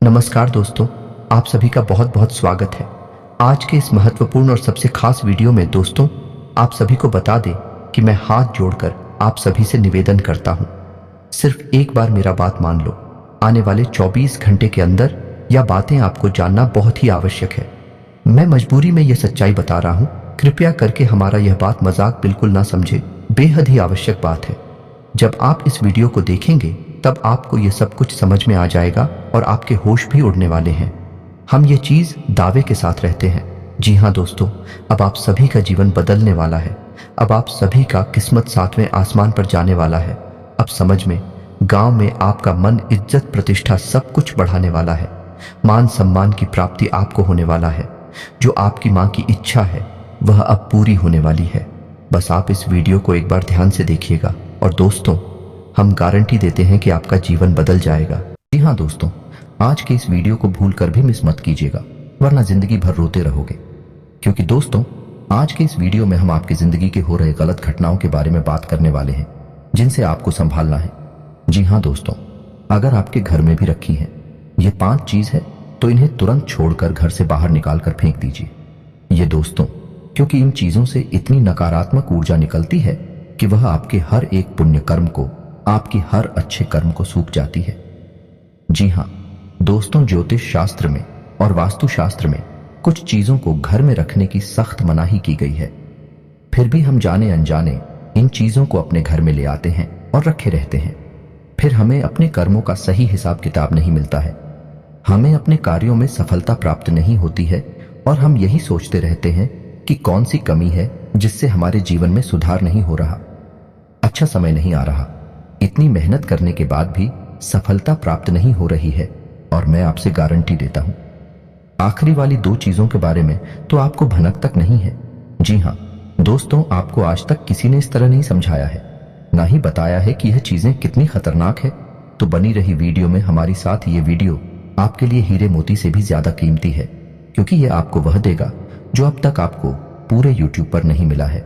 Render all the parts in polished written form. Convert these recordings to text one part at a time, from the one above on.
नमस्कार दोस्तों, आप सभी का बहुत बहुत स्वागत है। आज के इस महत्वपूर्ण और सबसे खास वीडियो में दोस्तों, आप सभी को बता दें कि मैं हाथ जोड़कर आप सभी से निवेदन करता हूं, सिर्फ एक बार मेरा बात मान लो। आने वाले 24 घंटे के अंदर यह बातें आपको जानना बहुत ही आवश्यक है। मैं मजबूरी में यह सच्चाई बता रहा हूं, कृपया करके हमारा यह बात मजाक बिल्कुल ना समझे, बेहद ही आवश्यक बात है। जब आप इस वीडियो को देखेंगे तब आपको यह सब कुछ समझ में आ जाएगा और आपके होश भी उड़ने वाले हैं। हम ये चीज दावे के साथ रहते हैं। जी हाँ दोस्तों, अब आप सभी का जीवन बदलने वाला है। अब आप सभी का किस्मत 7वें आसमान पर जाने वाला है। अब समझ में, गांव में आपका मन, इज्जत, प्रतिष्ठा सब कुछ बढ़ाने वाला है। मान सम्मान की प्राप्ति आपको होने वाला है। जो आपकी माँ की इच्छा है वह अब पूरी होने वाली है। बस आप इस वीडियो को एक बार ध्यान से देखिएगा और दोस्तों, हम गारंटी देते हैं कि आपका जीवन बदल जाएगा। जी हाँ दोस्तों, आज के इस वीडियो को भूलकर भी मिस मत कीजिएगा, वरना जिंदगी भर रोते रहोगे। क्योंकि दोस्तों, आज के इस वीडियो में हम आपकी जिंदगी के हो रहे गलत घटनाओं के बारे में बात करने वाले हैं, जिनसे आपको संभालना है। जी हाँ दोस्तों, अगर आपके घर में भी रखी है ये 5 चीज है तो इन्हें तुरंत छोड़कर घर से बाहर निकाल कर फेंक दीजिए। ये दोस्तों, क्योंकि इन चीजों से इतनी नकारात्मक ऊर्जा निकलती है कि वह आपके हर एक पुण्य कर्म को, आपकी हर अच्छे कर्म को सूख जाती है। जी हाँ दोस्तों, ज्योतिष शास्त्र में और वास्तु शास्त्र में कुछ चीजों को घर में रखने की सख्त मनाही की गई है। फिर भी हम जाने अनजाने इन चीजों को अपने घर में ले आते हैं और रखे रहते हैं। फिर हमें अपने कर्मों का सही हिसाब किताब नहीं मिलता है, हमें अपने कार्यों में सफलता प्राप्त नहीं होती है और हम यही सोचते रहते हैं कि कौन सी कमी है जिससे हमारे जीवन में सुधार नहीं हो रहा, अच्छा समय नहीं आ रहा। इतनी मेहनत करने के बाद भी सफलता प्राप्त नहीं हो रही है और मैं आपसे गारंटी देता हूं, आखिरी वाली 2 चीजों के बारे में तो आपको भनक तक नहीं है। जी हां दोस्तों, आपको आज तक किसी ने इस तरह नहीं समझाया है, ना ही बताया है कि यह चीजें कितनी खतरनाक है। तो बनी रही वीडियो में हमारी साथ, ये वीडियो आपके लिए हीरे मोती से भी ज्यादा कीमती है, क्योंकि यह आपको वह देगा जो अब तक आपको पूरे यूट्यूब पर नहीं मिला है।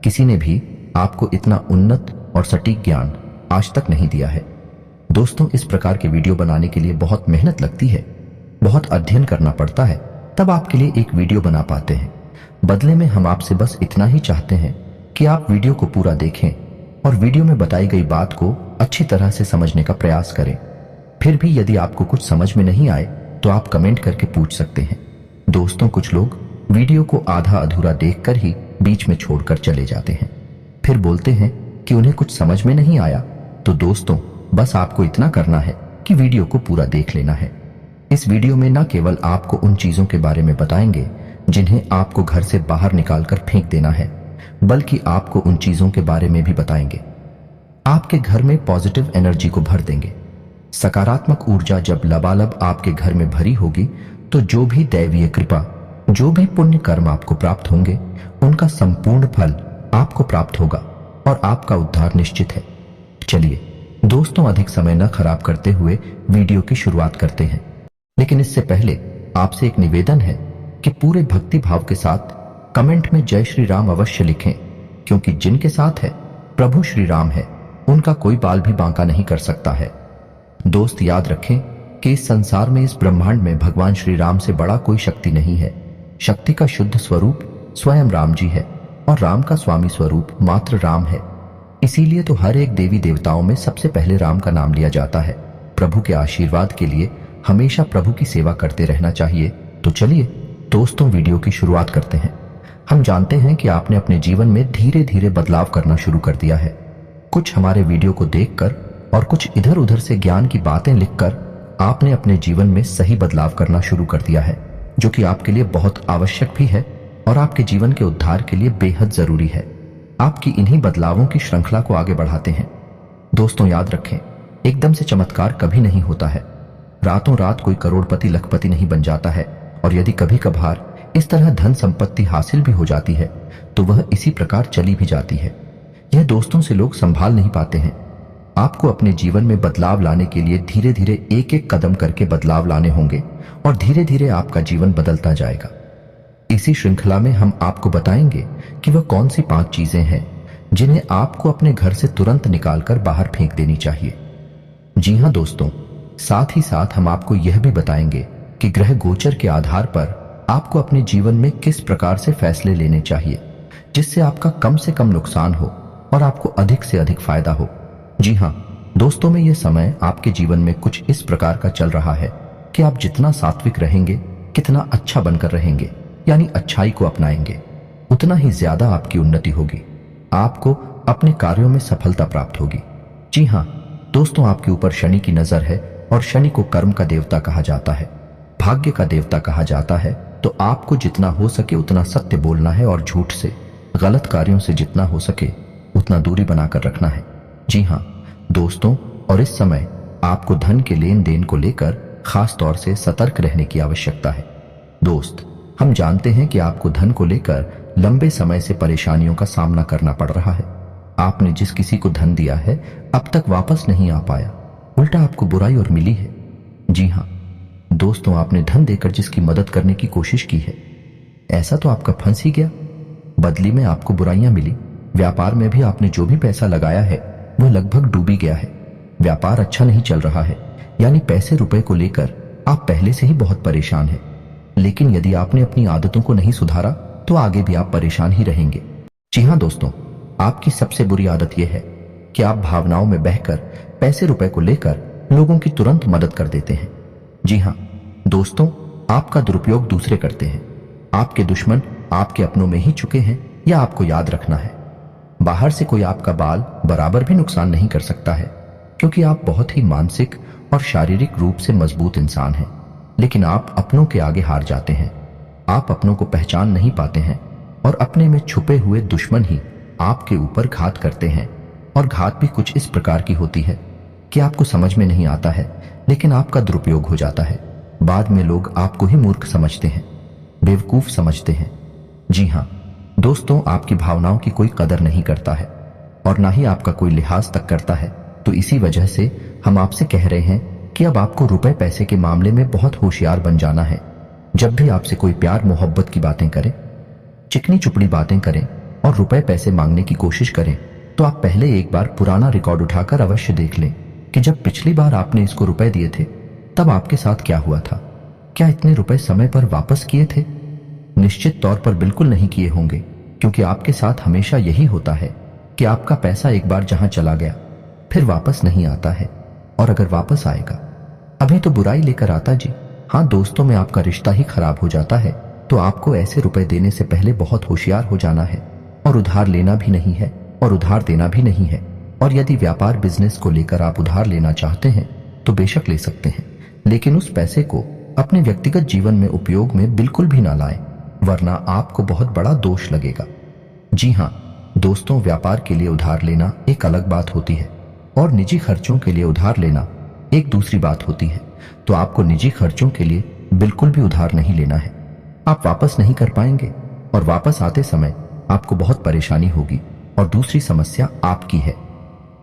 किसी ने भी आपको इतना उन्नत और सटीक ज्ञान आज तक नहीं दिया है। दोस्तों, इस प्रकार के वीडियो बनाने के लिए बहुत मेहनत लगती है, बहुत अध्ययन करना पड़ता है, तब आपके लिए एक वीडियो बना पाते हैं। बदले में हम आपसे बस इतना ही चाहते हैं कि आप वीडियो को पूरा देखें और वीडियो में बताई गई बात को अच्छी तरह से समझने का प्रयास करें। फिर भी यदि आपको कुछ समझ में नहीं आए तो आप कमेंट करके पूछ सकते हैं। दोस्तों, कुछ लोग वीडियो को आधा अधूरा देखकर ही बीच में छोड़कर चले जाते हैं, फिर बोलते हैं कि उन्हें कुछ समझ में नहीं आया। तो दोस्तों, बस आपको इतना करना है कि वीडियो को पूरा देख लेना है। इस वीडियो में न केवल आपको उन चीजों के बारे में बताएंगे जिन्हें आपको घर से बाहर निकालकर फेंक देना है, बल्कि आपको उन चीजों के बारे में भी बताएंगे आपके घर में पॉजिटिव एनर्जी को भर देंगे। सकारात्मक ऊर्जा जब लबालब आपके घर में भरी होगी तो जो भी दैवीय कृपा, जो भी पुण्य कर्म आपको प्राप्त होंगे, उनका संपूर्ण फल आपको प्राप्त होगा और आपका उद्धार निश्चित है। चलिए दोस्तों, अधिक समय न खराब करते हुए वीडियो की शुरुआत करते हैं। लेकिन इससे पहले आपसे एक निवेदन है कि पूरे भक्ति भाव के साथ कमेंट में जय श्री राम अवश्य लिखें, क्योंकि जिनके साथ है प्रभु श्री राम है, उनका कोई बाल भी बांका नहीं कर सकता है। दोस्त, याद रखें कि इस संसार में, इस ब्रह्मांड में भगवान श्री राम से बड़ा कोई शक्ति नहीं है। शक्ति का शुद्ध स्वरूप स्वयं राम जी है और राम का स्वामी स्वरूप मात्र राम है। इसीलिए तो हर एक देवी देवताओं में सबसे पहले राम का नाम लिया जाता है। प्रभु के आशीर्वाद के लिए हमेशा प्रभु की सेवा करते रहना चाहिए। तो चलिए दोस्तों, वीडियो की शुरुआत करते हैं। हम जानते हैं कि आपने अपने जीवन में धीरे धीरे बदलाव करना शुरू कर दिया है। कुछ हमारे वीडियो को देखकर और कुछ इधर उधर से ज्ञान की बातें लिखकर आपने अपने जीवन में सही बदलाव करना शुरू कर दिया है, जो कि आपके लिए बहुत आवश्यक भी है और आपके जीवन के उद्धार के लिए बेहद जरूरी है। आपकी इन्हीं बदलावों की श्रृंखला को आगे बढ़ाते हैं। दोस्तों, याद रखें, एकदम से चमत्कार कभी नहीं होता है। रातों रात कोई करोड़पति लखपति नहीं बन जाता है, और यदि कभी कभार इस तरह धन संपत्ति हासिल भी हो जाती है तो वह इसी प्रकार चली भी जाती है। यह दोस्तों से लोग संभाल नहीं पाते हैं। आपको अपने जीवन में बदलाव लाने के लिए धीरे धीरे एक एक कदम करके बदलाव लाने होंगे और धीरे धीरे आपका जीवन बदलता जाएगा। इसी श्रृंखला में हम आपको बताएंगे कि वह कौन सी 5 चीजें हैं जिन्हें आपको अपने घर से तुरंत निकालकर बाहर फेंक देनी चाहिए। जी हां दोस्तों, साथ ही साथ हम आपको यह भी बताएंगे कि ग्रह गोचर के आधार पर आपको अपने जीवन में किस प्रकार से फैसले लेने चाहिए जिससे आपका कम से कम नुकसान हो और आपको अधिक से अधिक फायदा हो। जी हाँ दोस्तों, में यह समय आपके जीवन में कुछ इस प्रकार का चल रहा है कि आप जितना सात्विक रहेंगे, कितना अच्छा बनकर रहेंगे, यानी अच्छाई को अपनाएंगे, उतना ही ज्यादा आपकी उन्नति होगी, आपको अपने कार्यों में सफलता प्राप्त होगी। जी हाँ दोस्तों, आपके ऊपर शनि की नजर है और शनि को कर्म का देवता कहा जाता है, भाग्य का देवता कहा जाता है। तो आपको जितना हो सके उतना सत्य बोलना है और झूठ से, गलत कार्यों से जितना हो सके उतना दूरी बनाकर रखना है। जी हाँ दोस्तों, और इस समय आपको धन के लेन देन को लेकर खास तौर से सतर्क रहने की आवश्यकता है। दोस्त, हम जानते हैं कि आपको धन को लेकर लंबे समय से परेशानियों का सामना करना पड़ रहा है। आपने जिस किसी को धन दिया है अब तक वापस नहीं आ पाया, उल्टा आपको बुराई और मिली है। जी हाँ दोस्तों, आपने धन देकर जिसकी मदद करने की कोशिश की है, ऐसा तो आपका फंस ही गया, बदली में आपको बुराइयां मिली। व्यापार में भी आपने जो भी पैसा लगाया है वह लगभग डूब ही गया है। व्यापार अच्छा नहीं चल रहा है, यानी पैसे रुपए को लेकर आप पहले से ही बहुत परेशान हैं। लेकिन यदि आपने अपनी आदतों को नहीं सुधारा तो आगे भी आप परेशान ही रहेंगे। जी हाँ दोस्तों, आपकी सबसे बुरी आदत यह है कि आप भावनाओं में बहकर पैसे रुपए को लेकर लोगों की तुरंत मदद कर देते हैं। जी हाँ दोस्तों, आपका दुरुपयोग दूसरे करते हैं। आपके दुश्मन आपके अपनों में ही चुके हैं, या आपको याद रखना है, बाहर से कोई आपका बाल बराबर भी नुकसान नहीं कर सकता है, क्योंकि आप बहुत ही मानसिक और शारीरिक रूप से मजबूत इंसान हैं। लेकिन आप अपनों के आगे हार जाते हैं। आप अपनों को पहचान नहीं पाते हैं और अपने में छुपे हुए दुश्मन ही आपके ऊपर घात करते हैं। और घात भी कुछ इस प्रकार की होती है कि आपको समझ में नहीं आता है, लेकिन आपका दुरुपयोग हो जाता है। बाद में लोग आपको ही मूर्ख समझते हैं, बेवकूफ समझते हैं। जी हाँ दोस्तों, आपकी भावनाओं की कोई कदर नहीं करता है और ना ही आपका कोई लिहाज तक करता है। तो इसी वजह से हम आपसे कह रहे हैं कि अब आपको रुपए पैसे के मामले में बहुत होशियार बन जाना है। जब भी आपसे कोई प्यार मोहब्बत की बातें करे, चिकनी चुपड़ी बातें करें और रुपए पैसे मांगने की कोशिश करें, तो आप पहले एक बार पुराना रिकॉर्ड उठाकर अवश्य देख लें कि जब पिछली बार आपने इसको रुपए दिए थे तब आपके साथ क्या हुआ था। क्या इतने रुपए समय पर वापस किए थे? निश्चित तौर पर बिल्कुल नहीं किए होंगे, क्योंकि आपके साथ हमेशा यही होता है कि आपका पैसा एक बार जहां चला गया फिर वापस नहीं आता है, और अगर वापस आएगा अभी तो बुराई लेकर आता। जी हाँ दोस्तों, में आपका रिश्ता ही खराब हो जाता है। तो आपको ऐसे रुपए देने से पहले बहुत होशियार हो जाना है, और उधार लेना भी नहीं है और उधार देना भी नहीं है। और यदि व्यापार बिजनेस को लेकर आप उधार लेना चाहते हैं तो बेशक ले सकते हैं, लेकिन उस पैसे को अपने व्यक्तिगत जीवन में उपयोग में बिल्कुल भी ना लाएं, वरना आपको बहुत बड़ा दोष लगेगा। जी हाँ दोस्तों, व्यापार के लिए उधार लेना एक अलग बात होती है और निजी खर्चों के लिए उधार लेना एक दूसरी बात होती है। तो आपको निजी खर्चों के लिए बिल्कुल भी उधार नहीं लेना है। आप वापस नहीं कर पाएंगे और वापस आते समय आपको बहुत परेशानी होगी। और दूसरी समस्या आपकी है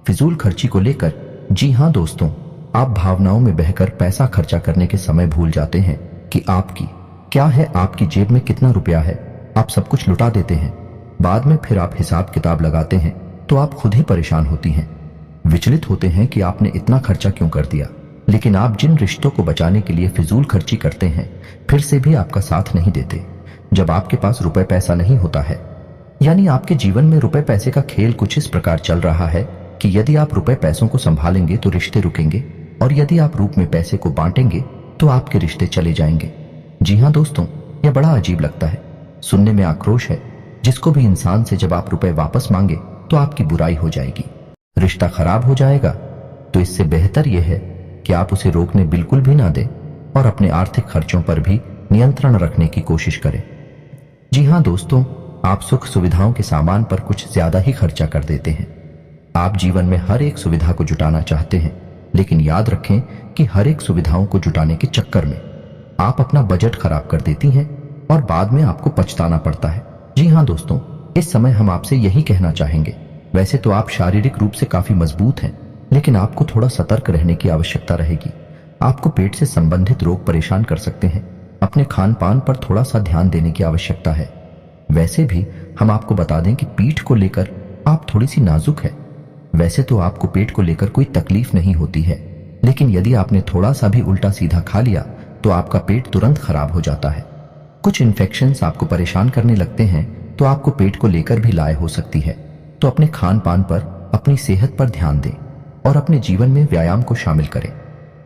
फिजूल खर्ची को लेकर। जी हाँ दोस्तों, आप भावनाओं में बहकर पैसा खर्चा करने के समय भूल जाते हैं कि आपकी क्या है, आपकी जेब में कितना रुपया है। आप सब कुछ लुटा देते हैं। बाद में फिर आप हिसाब किताब लगाते हैं तो आप खुद ही परेशान होती हैं, विचलित होते हैं कि आपने इतना खर्चा क्यों कर दिया। लेकिन आप जिन रिश्तों को बचाने के लिए फिजूल खर्ची करते हैं फिर से भी आपका साथ नहीं देते। जब आपके पास रुपए पैसा नहीं होता है, यानी आपके जीवन में रुपए पैसे का खेल कुछ इस प्रकार चल रहा है कि यदि आप रुपए पैसों को संभालेंगे तो रिश्ते रुकेंगे, और यदि आप रूप में पैसे को बांटेंगे तो आपके रिश्ते चले जाएंगे। जी हाँ दोस्तों, यह बड़ा अजीब लगता है, सुनने में आक्रोश है। जिसको भी इंसान से जब आप रुपए वापस मांगे तो आपकी बुराई हो जाएगी, रिश्ता खराब हो जाएगा। तो इससे बेहतर यह है कि आप उसे रोकने बिल्कुल भी ना दें और अपने आर्थिक खर्चों पर भी नियंत्रण रखने की कोशिश करें। जी हाँ दोस्तों, आप सुख सुविधाओं के सामान पर कुछ ज्यादा ही खर्चा कर देते हैं। आप जीवन में हर एक सुविधा को जुटाना चाहते हैं, लेकिन याद रखें कि हर एक सुविधाओं को जुटाने के चक्कर में आप अपना बजट खराब कर देती हैं और बाद में आपको पछताना पड़ता है। जी हाँ दोस्तों, इस समय हम आपसे यही कहना चाहेंगे। वैसे तो आप शारीरिक रूप से काफी मजबूत हैं, लेकिन आपको थोड़ा सतर्क रहने की आवश्यकता रहेगी। आपको पेट से संबंधित रोग परेशान कर सकते हैं। अपने खान पान पर थोड़ा सा ध्यान देने की आवश्यकता है। वैसे भी हम आपको बता दें कि पीठ को लेकर आप थोड़ी सी नाजुक है। वैसे तो आपको पेट को लेकर कोई तकलीफ नहीं होती है, लेकिन यदि आपने थोड़ा सा भी उल्टा सीधा खा लिया तो आपका पेट तुरंत खराब हो जाता है। कुछ इन्फेक्शंस आपको परेशान करने लगते हैं तो आपको पेट को लेकर भी लाए हो सकती है। तो अपने खान पान पर, अपनी सेहत पर ध्यान दें और अपने जीवन में व्यायाम को शामिल करें।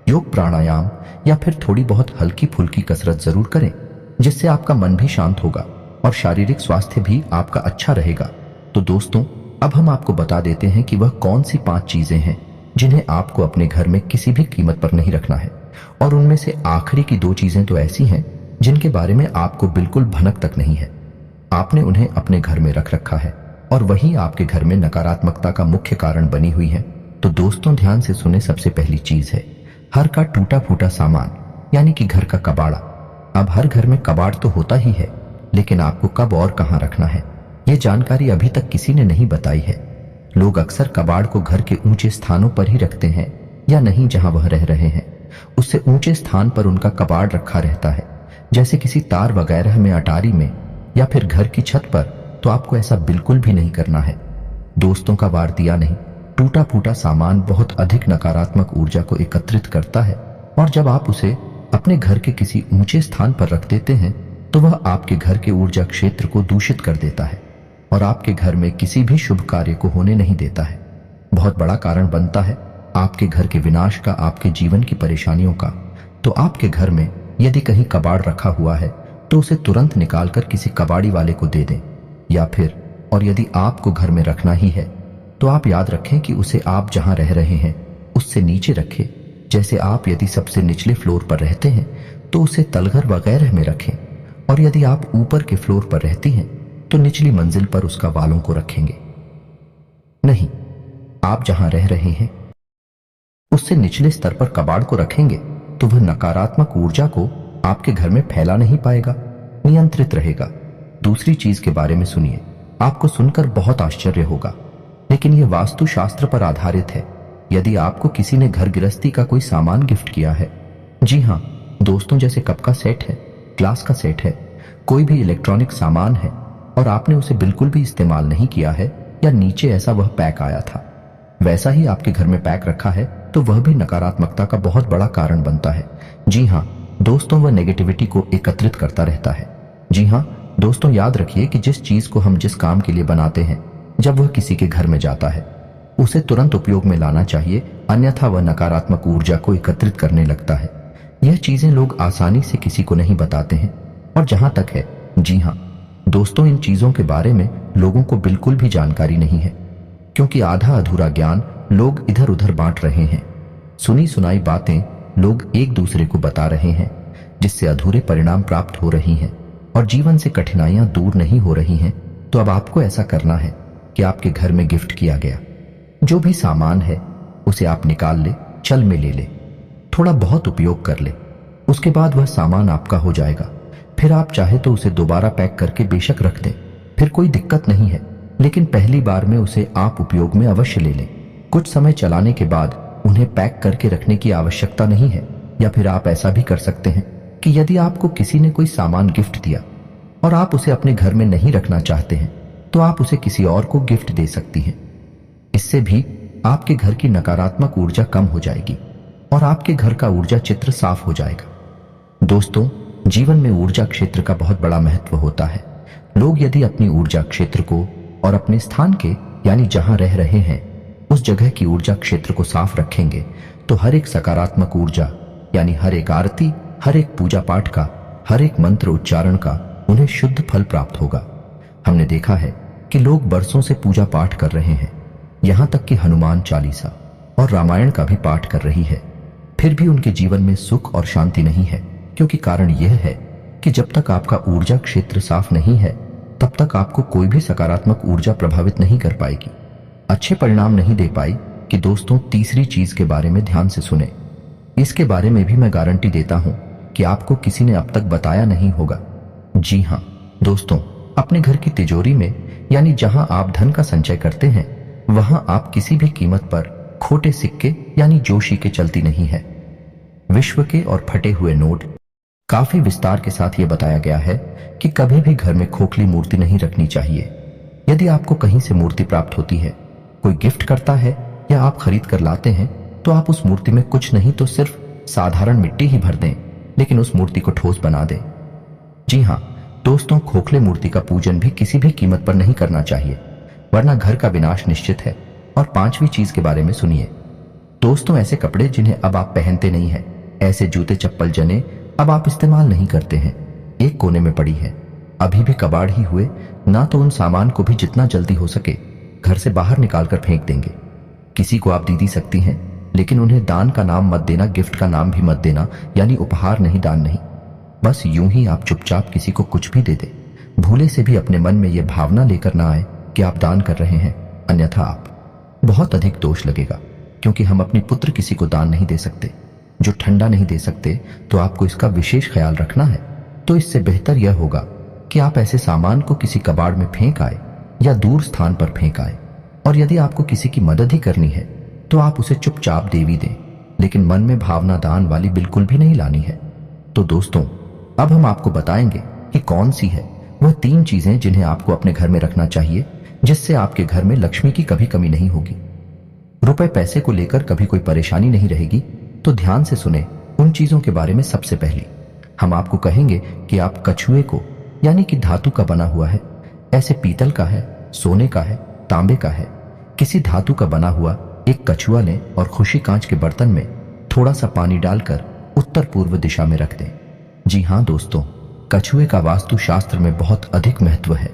योग, प्राणायाम या फिर थोड़ी बहुत हल्की फुल्की कसरत जरूर करें, जिससे आपका मन भी शांत होगा और शारीरिक स्वास्थ्य भी आपका अच्छा रहेगा। तो दोस्तों, अब हम आपको बता देते हैं कि वह कौन सी 5 चीजें हैं जिन्हें आपको अपने घर में किसी भी कीमत पर नहीं रखना है। और उनमें से आखिरी की 2 चीजें तो ऐसी हैं जिनके बारे में आपको बिल्कुल भनक तक नहीं है। आपने उन्हें अपने घर में रख रखा है और वही आपके घर में नकारात्मकता का मुख्य कारण बनी हुई है। तो दोस्तों, ध्यान से सुने। सबसे पहली चीज है हर का टूटा फूटा सामान, यानी कि घर का कबाड़ा। अब हर घर में कबाड़ तो होता ही है, लेकिन आपको कब और कहां रखना है, यह जानकारी अभी तक किसी ने नहीं बताई है। लोग अक्सर कबाड़ को घर के ऊंचे स्थानों पर ही रखते हैं, या नहीं जहां वह रह रहे हैं उससे ऊंचे स्थान पर उनका कबाड़ रखा रहता है, जैसे किसी तार वगैरह में, अटारी में या फिर घर की छत पर। तो आपको ऐसा बिल्कुल भी नहीं करना है। दोस्तों का वार दिया नहीं, टूटा फूटा सामान बहुत अधिक नकारात्मक ऊर्जा को एकत्रित करता है और जब आप उसे अपने घर के किसी ऊंचे स्थान पर रख देते हैं तो वह आपके घर के ऊर्जा क्षेत्र को दूषित कर देता है और आपके घर में किसी भी शुभ कार्य को होने नहीं देता है। बहुत बड़ा कारण बनता है आपके घर के विनाश का, आपके जीवन की परेशानियों का। तो आपके घर में यदि कहीं कबाड़ रखा हुआ है तो उसे तुरंत निकालकर किसी कबाड़ी वाले को दे दें, या फिर और यदि आपको घर में रखना ही है तो आप याद रखें कि उसे आप जहां रह रहे हैं उससे नीचे रखें। जैसे आप यदि सबसे निचले फ्लोर पर रहते हैं तो उसे तलघर वगैरह में रखें, और यदि आप ऊपर के फ्लोर पर रहती हैं तो निचली मंजिल पर उसका वालों को रखेंगे। नहीं, आप जहां रह रहे हैं उससे निचले स्तर पर कबाड़ को रखेंगे तो वह नकारात्मक ऊर्जा को आपके घर में फैला नहीं पाएगा, नियंत्रित रहेगा। दूसरी चीज के बारे में सुनिए, आपको सुनकर बहुत आश्चर्य होगा, लेकिन यह वास्तुशास्त्र पर आधारित है। यदि आपको किसी ने घर गृहस्थी का कोई सामान गिफ्ट किया है, जी हाँ दोस्तों, जैसे कप का सेट है, ग्लास का सेट है, कोई भी इलेक्ट्रॉनिक सामान है, और आपने उसे बिल्कुल भी इस्तेमाल नहीं किया है, या नीचे ऐसा वह पैक आया था वैसा ही आपके घर में पैक रखा है, तो वह भी नकारात्मकता का बहुत बड़ा कारण बनता है। जी हाँ दोस्तों, वह नेगेटिविटी को एकत्रित करता रहता है। जी हाँ दोस्तों, याद रखिए कि जिस चीज को हम जिस काम के लिए बनाते हैं, जब वह किसी के घर में जाता है उसे तुरंत उपयोग में लाना चाहिए, अन्यथा वह नकारात्मक ऊर्जा को एकत्रित करने लगता है। यह चीजें लोग आसानी से किसी को नहीं बताते हैं, और जहां तक है, जी हाँ दोस्तों, इन चीजों के बारे में लोगों को बिल्कुल भी जानकारी नहीं है, क्योंकि आधा अधूरा ज्ञान लोग इधर उधर बांट रहे हैं। सुनी सुनाई बातें लोग एक दूसरे को बता रहे हैं, जिससे अधूरे परिणाम प्राप्त हो रही हैं और जीवन से कठिनाइयां दूर नहीं हो रही हैं। तो अब आपको ऐसा करना है कि आपके घर में गिफ्ट किया गया जो भी सामान है उसे आप निकाल ले, चल में ले ले, थोड़ा बहुत उपयोग कर ले, उसके बाद वह सामान आपका हो जाएगा। फिर आप चाहे तो उसे दोबारा पैक करके बेशक रख दें, फिर कोई दिक्कत नहीं है, लेकिन पहली बार में उसे आप उपयोग में अवश्य ले लें। कुछ समय चलाने के बाद उन्हें पैक करके रखने की आवश्यकता नहीं है। या फिर आप ऐसा भी कर सकते हैं कि यदि आपको किसी ने कोई सामान गिफ्ट दिया और आप उसे अपने घर में नहीं रखना चाहते हैं, तो आप उसे किसी और को गिफ्ट दे सकती हैं। इससे भी आपके घर की नकारात्मक ऊर्जा कम हो जाएगी और आपके घर का ऊर्जा चित्र साफ हो जाएगा। दोस्तों, जीवन में ऊर्जा क्षेत्र का बहुत बड़ा महत्व होता है। लोग यदि अपनी ऊर्जा क्षेत्र को और अपने स्थान के, यानी जहां रह रहे हैं, उस जगह की ऊर्जा क्षेत्र को साफ रखेंगे, तो हर एक सकारात्मक ऊर्जा, यानी हर एक आरती, हर एक पूजा पाठ का, हर एक मंत्र उच्चारण का उन्हें शुद्ध फल प्राप्त होगा। हमने देखा है कि लोग बरसों से पूजा पाठ कर रहे हैं, यहां तक कि हनुमान चालीसा और रामायण का भी पाठ कर रही है, फिर भी उनके जीवन में सुख और शांति नहीं है, क्योंकि कारण यह है कि जब तक आपका ऊर्जा क्षेत्र साफ नहीं है, तब तक आपको कोई भी सकारात्मक ऊर्जा प्रभावित नहीं कर पाएगी, अच्छे परिणाम नहीं दे पाई। कि दोस्तों, तीसरी चीज के बारे में ध्यान से सुने। इसके बारे में भी मैं गारंटी देता हूं कि आपको किसी ने अब तक बताया नहीं होगा। जी हां दोस्तों, अपने घर की तिजोरी में, यानी जहां आप धन का संचय करते हैं, वहां आप किसी भी कीमत पर खोटे सिक्के, यानी जोशी के चलती नहीं है। विश्व के और फटे हुए नोट, काफी विस्तार के साथ यह बताया गया है कि कभी भी घर में खोखली मूर्ति नहीं रखनी चाहिए। यदि आपको कहीं से मूर्ति प्राप्त होती है, कोई गिफ्ट करता है या आप खरीद कर लाते हैं, तो आप उस मूर्ति में कुछ नहीं तो सिर्फ साधारण मिट्टी ही भर दें, लेकिन उस मूर्ति को ठोस बना दें। जी हाँ दोस्तों, खोखले मूर्ति का पूजन भी किसी भी कीमत पर नहीं करना चाहिए, वरना घर का विनाश निश्चित है। और पांचवी चीज के बारे में सुनिए दोस्तों, ऐसे कपड़े जिन्हें अब आप पहनते नहीं हैं, ऐसे जूते चप्पल जने अब आप इस्तेमाल नहीं करते हैं, एक कोने में पड़ी है, अभी भी कबाड़ ही हुए ना, तो उन सामान को भी जितना जल्दी हो सके घर से बाहर निकाल कर फेंक देंगे। किसी को आप दे सकती हैं, लेकिन उन्हें दान का नाम मत देना, गिफ्ट का नाम भी मत देना, यानी उपहार नहीं, दान नहीं। बस यूं ही आप चुपचाप किसी को कुछ भी दे दे, भूले से भी अपने मन में यह भावना लेकर ना आए कि आप दान कर रहे हैं, अन्यथा आप बहुत अधिक दोष लगेगा। क्योंकि हम अपनी पुत्र किसी को दान नहीं दे सकते, जो ठंडा नहीं दे सकते, तो आपको इसका विशेष ख्याल रखना है। तो इससे बेहतर यह होगा कि आप ऐसे सामान को किसी कबाड़ में फेंक आए या दूर स्थान पर फेंक आए। और यदि आपको किसी की मदद ही करनी है तो आप उसे चुपचाप दे भी दें, लेकिन मन में भावना दान वाली बिल्कुल भी नहीं लानी है। तो दोस्तों, अब हम आपको बताएंगे कि कौन सी है वह 3 चीजें जिन्हें आपको अपने घर में रखना चाहिए, जिससे आपके घर में लक्ष्मी की कभी कमी नहीं होगी, रुपए पैसे को लेकर कभी कोई परेशानी नहीं रहेगी। तो ध्यान से सुने उन चीजों के बारे में। सबसे पहली हम आपको कहेंगे कि आप कछुए को, यानी कि धातु का बना हुआ है, ऐसे पीतल का है, सोने का है, तांबे का है, किसी धातु का बना हुआ एक कछुआ लें और खुशी कांच के बर्तन में थोड़ा सा पानी डालकर उत्तर पूर्व दिशा में रख दें। जी हाँ दोस्तों, कछुए का वास्तु शास्त्र में बहुत अधिक महत्व है,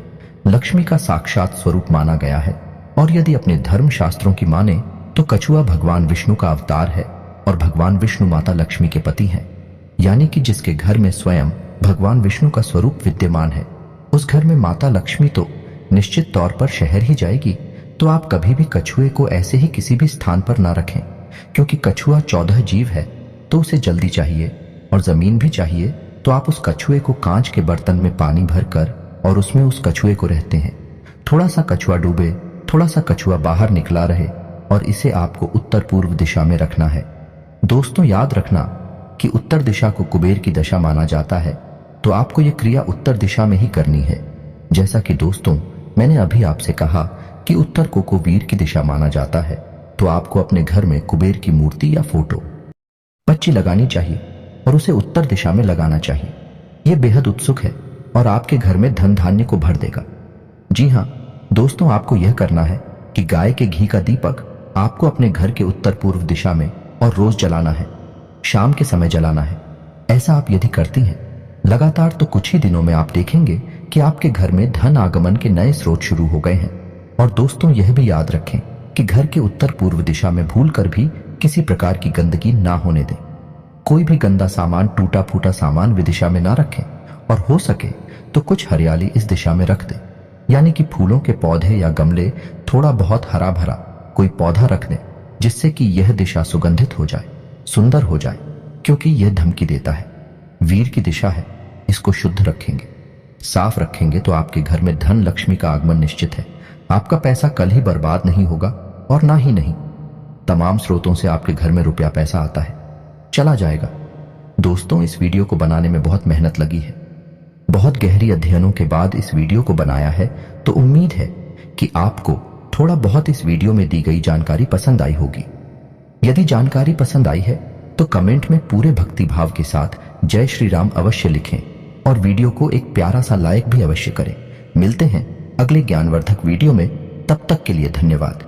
लक्ष्मी का साक्षात स्वरूप माना गया है। और यदि अपने धर्म शास्त्रों की माने तो कछुआ भगवान विष्णु का अवतार है और भगवान विष्णु माता लक्ष्मी के पति हैं, यानी कि जिसके घर में स्वयं भगवान विष्णु का स्वरूप विद्यमान है, उस घर में माता लक्ष्मी तो निश्चित तौर पर शहर ही जाएगी। तो आप कभी भी कछुए को ऐसे ही किसी भी स्थान पर ना रखें, क्योंकि कछुआ 14 जीव है, तो उसे जल्दी चाहिए और जमीन भी चाहिए। तो आप उस कछुए को कांच के बर्तन में पानी भर कर और उसमें उस कछुए को रहते हैं। थोड़ा सा कछुआ डूबे, थोड़ा सा कछुआ बाहर निकला रहे, और इसे आपको उत्तर पूर्व दिशा में रखना है। दोस्तों याद रखना कि उत्तर दिशा को कुबेर की दशा माना जाता है, तो आपको यह क्रिया उत्तर दिशा में ही करनी है। जैसा कि दोस्तों मैंने अभी आपसे कहा कि उत्तर को वीर की दिशा माना जाता है, तो आपको अपने घर में कुबेर की मूर्ति या फोटो बच्ची लगानी चाहिए और उसे उत्तर दिशा में लगाना चाहिए। यह बेहद उत्सुक है और आपके घर में धन धान्य को भर देगा। जी हाँ दोस्तों, आपको यह करना है कि गाय के घी का दीपक आपको अपने घर के उत्तर पूर्व दिशा में और रोज जलाना है, शाम के समय जलाना है। ऐसा आप यदि करती हैं लगातार, तो कुछ ही दिनों में आप देखेंगे कि आपके घर में धन आगमन के नए स्रोत शुरू हो गए हैं। और दोस्तों यह भी याद रखें कि घर के उत्तर पूर्व दिशा में भूलकर भी किसी प्रकार की गंदगी ना होने दें। कोई भी गंदा सामान, टूटा फूटा सामान विदिशा में ना रखें, और हो सके तो कुछ हरियाली इस दिशा में रख दें, यानी कि फूलों के पौधे या गमले, थोड़ा बहुत हरा भरा कोई पौधा रख दें, जिससे कि यह दिशा सुगंधित हो जाए, सुंदर हो जाए। क्योंकि यह धमकी देता है, वीर की दिशा है, इसको शुद्ध रखेंगे, साफ रखेंगे, तो आपके घर में धन लक्ष्मी का आगमन निश्चित है। आपका पैसा कल ही बर्बाद नहीं होगा, और ना ही नहीं, तमाम स्रोतों से आपके घर में रुपया पैसा आता है, चला जाएगा। दोस्तों इस वीडियो को बनाने में बहुत मेहनत लगी है, बहुत गहरी अध्ययनों के बाद इस वीडियो को बनाया है। तो उम्मीद है कि आपको थोड़ा बहुत इस वीडियो में दी गई जानकारी पसंद आई होगी। यदि जानकारी पसंद आई है तो कमेंट में पूरे भक्ति भाव के साथ जय श्री राम अवश्य लिखें, और वीडियो को एक प्यारा सा लाइक भी अवश्य करें। मिलते हैं अगले ज्ञानवर्धक वीडियो में, तब तक के लिए धन्यवाद।